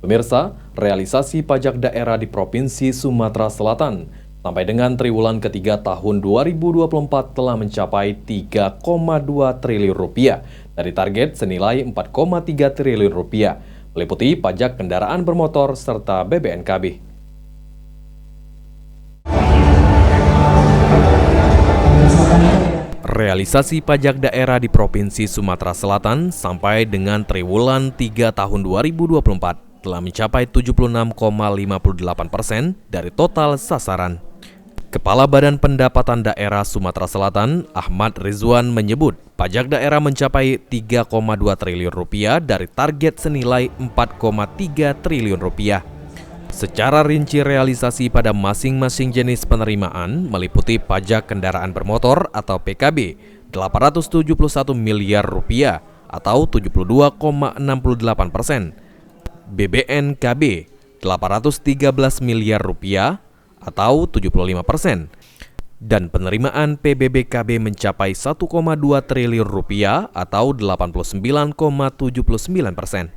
Pemirsa, realisasi pajak daerah di Provinsi Sumatera Selatan sampai dengan triwulan ketiga tahun 2024 telah mencapai 3,2 triliun rupiah dari target senilai 4,3 triliun rupiah, meliputi pajak kendaraan bermotor serta BBNKB. Realisasi pajak daerah di Provinsi Sumatera Selatan sampai dengan triwulan 3 tahun 2024 telah mencapai 76,58% dari total sasaran. Kepala Badan Pendapatan Daerah Sumatera Selatan, Ahmad Rizwan menyebut pajak daerah mencapai 3,2 triliun rupiah dari target senilai 4,3 triliun rupiah. Secara rinci realisasi pada masing-masing jenis penerimaan meliputi pajak kendaraan bermotor atau PKB 871 miliar rupiah atau 72,68%, BBNKB 813 miliar rupiah atau 75%, dan penerimaan PBBKB mencapai 1,2 triliun rupiah atau 89,79%.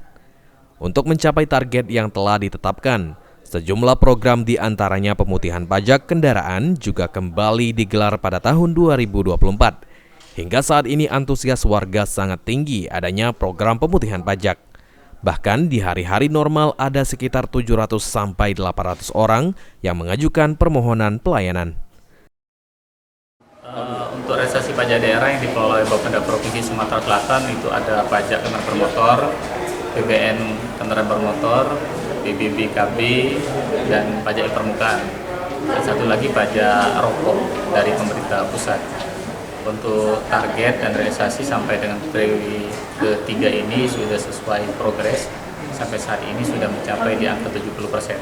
Untuk mencapai target yang telah ditetapkan, sejumlah program diantaranya pemutihan pajak kendaraan juga kembali digelar pada tahun 2024. Hingga saat ini antusias warga sangat tinggi adanya program pemutihan pajak. Bahkan di hari-hari normal ada sekitar 700 sampai 800 orang yang mengajukan permohonan pelayanan. Untuk realisasi pajak daerah yang dikelola oleh Bapenda Provinsi Sumatera Selatan itu ada pajak kendaraan bermotor, PBN kendaraan bermotor, PBBKB, dan pajak permukaan. Dan satu lagi pajak rokok dari pemerintah pusat. Untuk target dan realisasi sampai dengan periode ketiga ini sudah sesuai progres. Sampai saat ini sudah mencapai di angka 70%.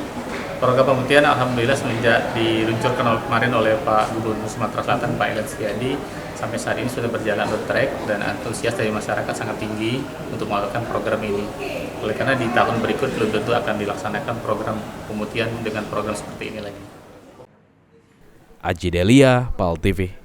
Program pemutihan alhamdulillah semenjak diluncurkan kemarin oleh Pak Gubernur Sumatera Selatan, Pak Ellen Setiadi, sampai saat ini sudah berjalan on track dan antusias dari masyarakat sangat tinggi untuk melakukan program ini. Oleh karena di tahun berikut belum tentu akan dilaksanakan program pemutihan dengan program seperti ini lagi. Aji Delia, PAL TV.